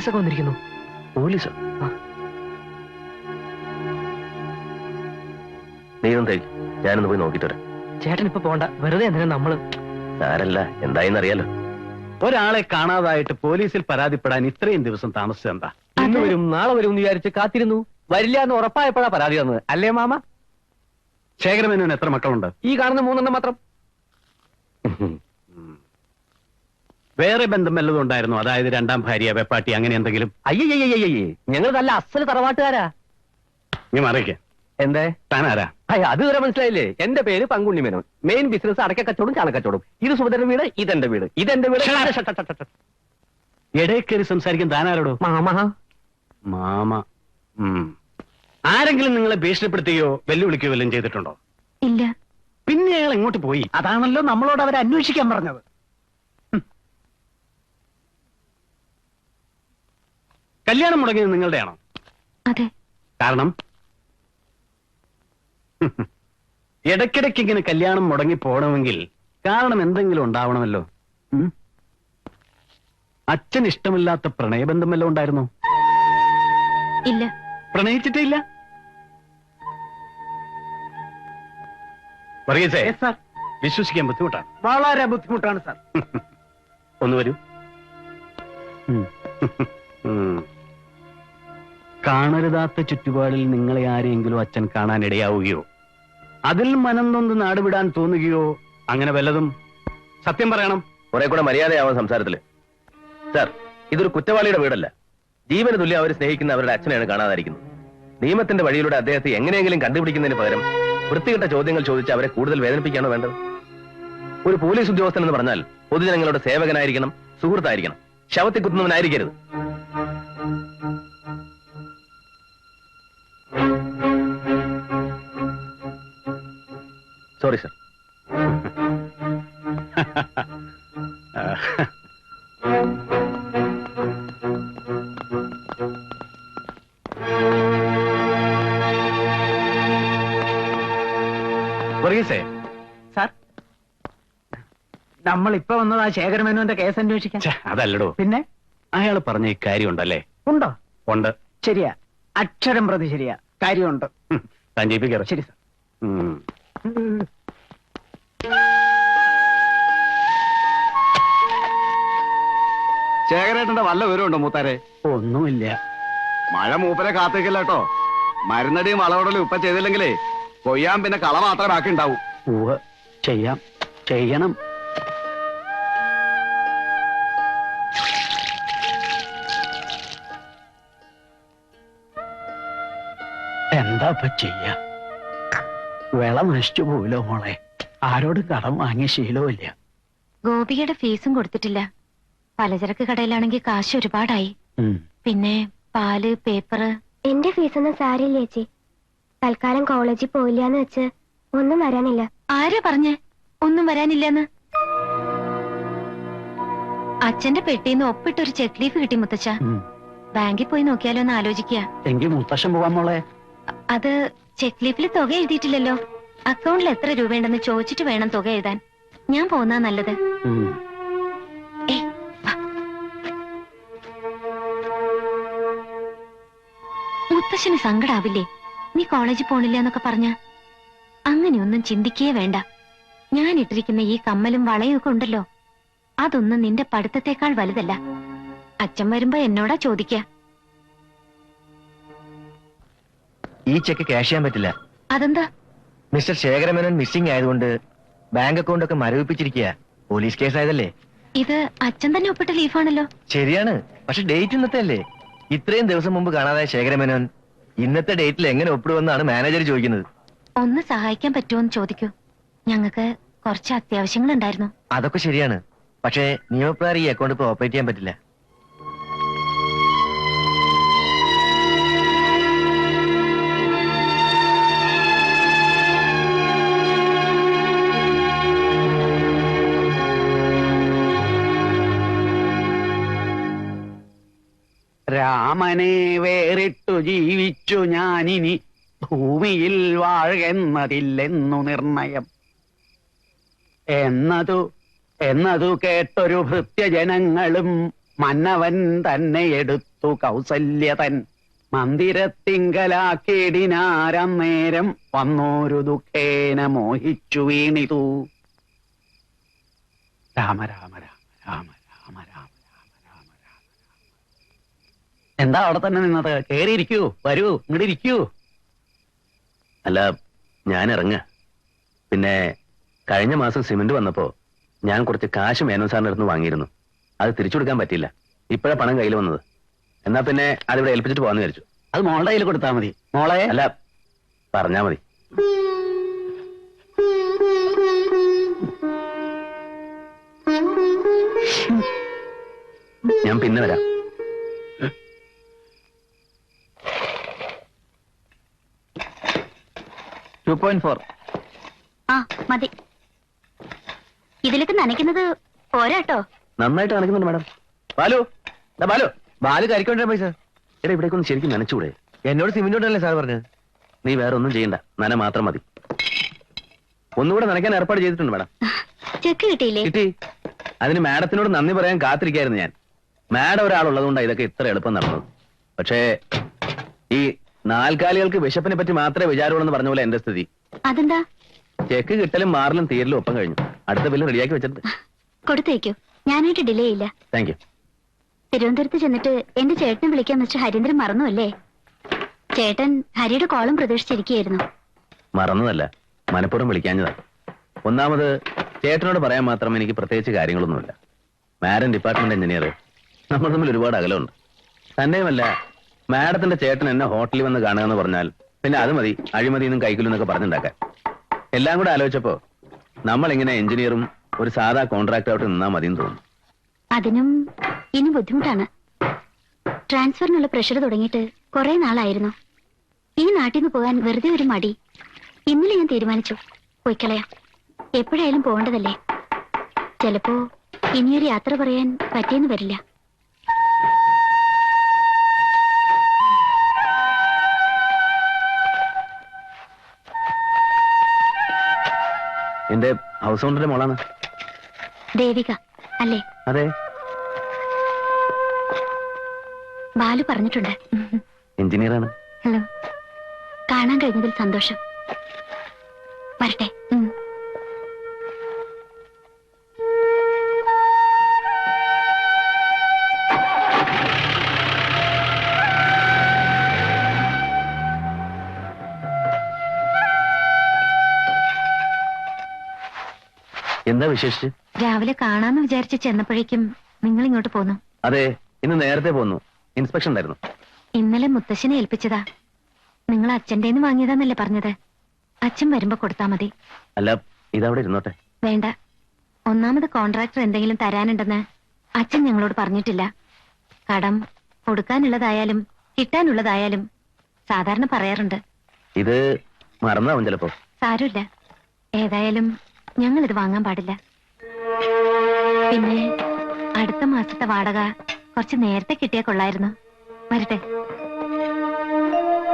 പോലീസൊക്കെ വന്നിരിക്കുന്നു. പോലീസോ? നീ ഒന്ന് തേക്ക്, ഞാനൊന്ന് പോയി നോക്കിട്ട് വരാം. ചേട്ടൻ ഇപ്പൊ പോണ്ട, വെറുതെ എന്തിനാ നമ്മള്. സാരല്ല, എന്തായെന്നറിയാലോ. ഒരാളെ കാണാതായിട്ട് പോലീസിൽ പരാതിപ്പെടാൻ ഇത്രയും ദിവസം താമസിച്ചെന്താ? ഇന്ന് വരും നാളെ വരും എന്ന് വിചാരിച്ച് കാത്തിരുന്നു. വരില്ല എന്ന് ഉറപ്പായപ്പോഴാ പരാതി തന്നത്, അല്ലേ മാമ? ശേഖരമേനോന് എത്ര മക്കളുണ്ട്? ഈ കാണുന്ന 3 മാത്രം. വേറെ ബന്ധം വല്ലതും ഉണ്ടായിരുന്നു? അതായത് രണ്ടാം ഭാര്യ, വെപ്പാട്ടി, അങ്ങനെ എന്തെങ്കിലും? അയ്യയ്യയ്യേ, ഞങ്ങൾ നല്ല അസല് തറവാട്ടുകാരാ. നീ മറിയിക്കേ. എന്തേ? താനാരാ? അത് വരെ മനസ്സിലായില്ലേ? എന്റെ പേര് പങ്കുണ്ണി മേനോൻ. മെയിൻ ബിസിനസ് അടക്ക കച്ചവടം, ചാണകച്ചവടം. ഇത് സുഭദ്രന്റെ വീട്, ഇതെന്റെ വീട്, ഇതെന്റെ വീട്. ഇടയ്ക്കേറി സംസാരിക്കാൻ താനാരോടോ? മാമ. മാമ. ആരെങ്കിലും നിങ്ങളെ ഭീഷണിപ്പെടുത്തുകയോ വെല്ലുവിളിക്കുകയോ വല്ലതും ചെയ്തിട്ടുണ്ടോ? ഇല്ല. പിന്നെ അയാൾ എങ്ങോട്ട് പോയി? അതാണല്ലോ നമ്മളോട് അവരെ അന്വേഷിക്കാൻ പറഞ്ഞത്. കല്യാണം മുടങ്ങിയത് നിങ്ങളുടെയാണോ? അതെ. കാരണം? ഇടയ്ക്കിടയ്ക്ക് ഇങ്ങനെ കല്യാണം മുടങ്ങി പോകണമെങ്കിൽ കാരണം എന്തെങ്കിലും ഉണ്ടാവണമല്ലോ. അച്ഛൻ ഇഷ്ടമില്ലാത്ത പ്രണയബന്ധം വല്ലതും ഉണ്ടായിരുന്നോ? ഇല്ല. പ്രണയിച്ചിട്ടേ ഇല്ല? പറയസേ, വിശ്വസിക്കാൻ ബുദ്ധിമുട്ടാണ്. വളരെ ബുദ്ധിമുട്ടാണ് സാർ. ഒന്ന് വരൂ. കാണരുതാത്ത ചുറ്റുപാടിൽ നിങ്ങളെ ആരെങ്കിലും അച്ഛൻ കാണാൻ ഇടയാവുകയോ അതിൽ മനം നൊന്ന് നാടുവിടാൻ തോന്നുകയോ അങ്ങനെ വല്ലതും? സത്യം പറയണം. കുറെ കൂടെ മര്യാദയാവാൻ സംസാരത്തില്. സാർ, ഇതൊരു കുറ്റവാളിയുടെ വീടല്ല. ജീവന് തുല്യം അവർ സ്നേഹിക്കുന്ന അവരുടെ അച്ഛനെയാണ് കാണാതായിരിക്കുന്നത്. നിയമത്തിന്റെ വഴിയിലൂടെ അദ്ദേഹത്തെ എങ്ങനെയെങ്കിലും കണ്ടുപിടിക്കുന്നതിന് പകരം വൃത്തികെട്ട ചോദ്യങ്ങൾ ചോദിച്ച് അവരെ കൂടുതൽ വേദനിപ്പിക്കുകയാണോ വേണ്ടത്? ഒരു പോലീസ് ഉദ്യോഗസ്ഥൻ എന്ന് പറഞ്ഞാൽ പൊതുജനങ്ങളുടെ സേവകനായിരിക്കണം, സുഹൃത്തായിരിക്കണം, ശവത്തിൽ കുത്തുന്നവനായിരിക്കരുത്. Sorry sir. സാർ, നമ്മൾ ഇപ്പൊ വന്നത് ആ ശേഖരമേനോന്റെ കേസ് അന്വേഷിക്കാൻ. അതല്ലടോ. പിന്നെ അയാൾ പറഞ്ഞ ഈ കാര്യമുണ്ടല്ലേ? ഉണ്ടോ? ഉണ്ട്. ശരിയാ, അക്ഷരം പ്രതി ശരിയാ, കാര്യമുണ്ട്. താൻ ജയിപ്പിക്കാറ്. ശരി സാർ. ശേഖരേട്ടന്റെ വല്ല വിവരമുണ്ടോ മൂത്താരെ? ഒന്നുമില്ല. മഴ മൂപ്പരെ കാത്തേക്കില്ല കേട്ടോ. മരുന്നടിയും വളവടലും ഇപ്പൊ ചെയ്തില്ലെങ്കിലേ കൊയ്യാൻ പിന്നെ കള മാത്രമേ ബാക്കി ഉണ്ടാവൂ. ചെയ്യണം. എന്താ ചെയ്യാ? വിള നശിച്ചു പോവില്ലോ മോളെ. ആരോട് കടം വാങ്ങിയ ശീലവുമില്ല. ഗോപികയുടെ ഫീസും കൊടുത്തിട്ടില്ല. പലചരക്ക് കടയിലാണെങ്കിൽ കാശ് ഒരുപാടായി. പിന്നെ പാല്, പേപ്പർ. എന്റെ ഫീസൊന്നും സാരില്ല ചേച്ചി. തൽക്കാലം കോളേജിൽ പോയില്ലാന്ന് വെച്ച് ഒന്നും വരാനില്ല. ആരാ പറഞ്ഞേ ഒന്നും വരാനില്ലെന്ന്? അച്ഛന്റെ പെട്ടിന്ന് ഒപ്പിട്ടൊരു ചെക്ക് ലീഫ് കിട്ടി മുത്തച്ഛ. ബാങ്കിൽ പോയി നോക്കിയാലോ എന്ന് ആലോചിക്കുക. എങ്കിൽ മുത്തശ്ശൻ പോവാൻ മോളെ. അത് ചെക്ക് ലീഫിൽ തുക എഴുതിയിട്ടില്ലല്ലോ. അക്കൗണ്ടിൽ എത്ര രൂപയുണ്ടെന്ന് ചോദിച്ചിട്ട് വേണം തുക എഴുതാൻ. ഞാൻ പോകുന്ന നല്ലത്. മുത്തശ്ശന് സങ്കടാവില്ലേ നീ കോളേജിൽ പോണില്ല എന്നൊക്കെ പറഞ്ഞ? അങ്ങനെയൊന്നും ചിന്തിക്കേ വേണ്ട. ഞാൻ ഇട്ടിരിക്കുന്ന ഈ കമ്മലും വളയും ഒക്കെ ഉണ്ടല്ലോ, അതൊന്നും നിന്റെ പഠിത്തത്തെക്കാൾ വലുതല്ല. അച്ഛൻ വരുമ്പോ എന്നോടാ ചോദിക്ക. ഈ ചെക്ക് ക്യാഷ് ചെയ്യാൻ പറ്റില്ല. അതെന്താ? മിസ്റ്റർ ശേഖരമേനോൻ മിസ്സിംഗ് ആയതുകൊണ്ട് ബാങ്ക് അക്കൗണ്ട് ഒക്കെ മരവിപ്പിച്ചിരിക്കുക. Police case ആയതല്ലേ. ഇത് അച്ഛൻ തന്നെ ഒപ്പിട്ട ലീഫാണല്ലോ. ശരിയാണ്, പക്ഷെ ഡേറ്റ് ഇന്നത്തെ അല്ലേ. ഇത്രയും ദിവസം മുമ്പ് കാണാതായ ശേഖരമേനോൻ ഇന്നത്തെ ഡേറ്റിൽ എങ്ങനെ ഒപ്പിടുമെന്നാണ് മാനേജർ ചോദിക്കുന്നത്. ഒന്ന് സഹായിക്കാൻ പറ്റുമോന്ന് ചോദിക്കൂ. ഞങ്ങൾക്ക് കുറച്ച് അത്യാവശ്യങ്ങൾ ഉണ്ടായിരുന്നു. അതൊക്കെ ശരിയാണ്, പക്ഷേ നിയമപ്രകാരം ഈ അക്കൗണ്ട് ഇപ്പൊ ഓപ്പറേറ്റ് ചെയ്യാൻ പറ്റില്ല. രാമനെ വേറിട്ടു ജീവിച്ചു ഞാനിനി ഭൂമിയിൽ വാഴുന്നതില്ലെന്നു നിർണയം എന്നതു കേട്ടൊരു ഭൃത്യജനങ്ങളും മന്നവൻ തന്നെ എടുത്തു കൊടുത്തു കൗസല്യതൻ മന്ദിരത്തിങ്കലാക്കേടിനാരം നേരം വന്നോരു ദുഃഖേന മോഹിച്ചു വീണിതു. രാമ രാമ രാമ രാമ രാമ രാമ രാമ രാമ രാമ. എന്താ അവിടെ തന്നെ നിന്നത്? കേറിയിരിക്കൂ, വരൂ, ഇങ്ങോട്ട് ഇരിക്കൂ. അല്ല, ഞാൻ ഇറങ്ങ. പിന്നെ കഴിഞ്ഞ മാസം സിമന്റ് വന്നപ്പോ ഞാൻ കുറച്ച് കാശ് മേനോൻ സാറിന്റെ അടുത്ത് വാങ്ങിയിരുന്നു. അത് തിരിച്ചു കൊടുക്കാൻ പറ്റിയില്ല. ഇപ്പോഴാ പണം കയ്യിൽ വന്നത്. എന്നാ പിന്നെ അതിവിടെ ഏൽപ്പിച്ചിട്ട് പോകാന്ന് വിചാരിച്ചു. അത് മോളുടെ കയ്യിൽ കൊടുത്താൽ മതി. മോളെ അല്ല, പറഞ്ഞാ മതി. ഞാൻ പിന്നെ വരാം. ആ മതി. ഇതിലേക്ക് നനയ്ക്കുന്നത് പോരാട്ടോ. നന്നായിട്ട് നനയ്ക്കുന്നുണ്ട് മാഡം. ബാലു, ദാ ബാലു. ബാല് കരിക്കൊണ്ടേ പൈസ. എടാ, ഇവിടേക്കൊന്ന് ശരിക്കും നനച്ചുകൂടെ? എന്നോട് സിമെന്റ് കൊണ്ടല്ലേ സാർ പറഞ്ഞത്? നീ വേറെ ഒന്നും ചെയ്യണ്ട, നന മാത്രം മതി. ഒന്നുകൂടെ നനയ്ക്കാൻ ഏർപ്പാട് ചെയ്തിട്ടുണ്ട് മാഡം. ചെക്ക് കിട്ടിയില്ലേ? കിട്ടി. അതിന് മാഡത്തിനോട് നന്ദി പറയാൻ കാത്തിരിക്കായിരുന്നു ഞാൻ. മാഡം ഒരാളുള്ളതുകൊണ്ടാണ് ഇതൊക്കെ ഇത്ര എളുപ്പം നടന്നത്. പക്ഷേ ഈ നാൽക്കാലികൾക്ക് വിശപ്പിനെ പറ്റി മാത്രമേ വിചാരമുള്ളൂ എന്ന് പറഞ്ഞ പോലെ എന്റെ സ്ഥിതി. അതെന്താ? ചെക്ക് കിട്ടലും മാറലും തീരലും ഒപ്പം കഴിഞ്ഞു. അടുത്ത ബില്ല് റെഡിയാക്കി വെച്ചിട്ടുണ്ട്. കൊടുത്തേക്കോ, ഞാനായിട്ട് ഡിലേ ഇല്ല. Thank you. തിരുവനന്തപുരത്ത് ചെന്നിട്ട് എന്റെ ചേട്ടനെ വിളിക്കാൻ മിസ്റ്റർ ഹരീന്ദ്രൻ മറന്നു അല്ലേ? ചേട്ടൻ ഹരിയുടെ കോളം പ്രതീക്ഷിച്ചിരിക്കുകയായിരുന്നു. മറന്നതല്ല, മനഃപൂർവ്വം വിളിക്കാഞ്ഞതാ. ഒന്നാമത് ചേട്ടനോട് പറയാൻ മാത്രം എനിക്ക് പ്രത്യേകിച്ച് കാര്യങ്ങളൊന്നുമില്ല. മാഡം ഡിപ്പാർട്ട്മെന്റ് എഞ്ചിനീയർ, നമ്മൾ തമ്മിൽ ഒരുപാട് അകലമുണ്ട്. തന്നെയുമല്ല, മാഡത്തിന്റെ ചേട്ടൻ എന്നെ ഹോട്ടലിൽ വന്ന് കാണുക എന്ന് പറഞ്ഞാൽ പിന്നെ അത് മതി, അഴിമതിയെന്നും കൈക്കൂലെന്നൊക്കെ പറഞ്ഞുണ്ടാക്കാൻ. എല്ലാം കൂടെ ആലോചിച്ചപ്പോ നമ്മളിങ്ങനെ എഞ്ചിനീയറും ഒരു സാധാ കോൺട്രാക്ടറായിട്ട് നിന്നാ മതിയെന്ന് തോന്നുന്നു. അതിനും ഇനി ബുദ്ധിമുട്ടാണ്. ട്രാൻസ്ഫറിനുള്ള പ്രഷർ തുടങ്ങിയിട്ട് കുറെ നാളായിരുന്നു. ഈ നാട്ടിൽ നിന്ന് പോകാൻ വെറുതെ ഒരു മടി. ഇന്നലെ ഞാൻ തീരുമാനിച്ചു, പോയിക്കളയാം. എപ്പോഴായാലും പോകേണ്ടതല്ലേ. ചിലപ്പോ ഇനിയൊരു യാത്ര പറയാൻ പറ്റിയെന്ന് വരില്ല. എന്റെ ഹൗസ് ഓണറിന്റെ മോളാണ് ദേവിക അല്ലേ? അതെ. ബാലു പറഞ്ഞിട്ടുണ്ട്. എഞ്ചിനീയറാണ്. ഹലോ, കാണാൻ കഴിഞ്ഞതിൽ സന്തോഷം. വരട്ടെ. എന്താ വിശേഷിച്ച്? രാവിലെ കാണാന്ന് വിചാരിച്ച് ചെന്നപ്പോഴേക്കും നിങ്ങൾ ഇങ്ങോട്ട് പോന്നു. അതെ, ഇന്ന് നേരത്തെ പോന്നു. ഇൻസ്പെക്ഷൻ ഉണ്ടായിരുന്നു. ഇന്നലെ മുത്തശ്ശനെ ഏൽപ്പിച്ചതാ. നിങ്ങൾ അച്ഛൻ്റെന്ന് വാങ്ങിയതാന്നല്ലേ പറഞ്ഞത്? അച്ഛൻ വരുമ്പോ കൊടുത്താ മതി. അല്ല, ഇതവിടെ ഇരുന്നോട്ടെ. വേണ്ട. ഒന്നാമത് കോൺട്രാക്ടർ എന്തെങ്കിലും തരാനുണ്ടെന്ന് അച്ഛൻ ഞങ്ങളോട് പറഞ്ഞിട്ടില്ല. കടം കൊടുക്കാനുള്ളതായാലും കിട്ടാനുള്ളതായാലും സാധാരണ പറയാറുണ്ട്. ഇത് മറന്നാവും ചിലപ്പോ. സാരമില്ല. ഏതായാലും ഞങ്ങൾ ഇത് വാങ്ങാൻ പാടില്ല. പിന്നെ അടുത്ത മാസത്തെ വാടക കുറച്ച് നേരത്തെ കിട്ടിയാ കൊള്ളായിരുന്നു. വരട്ടെ.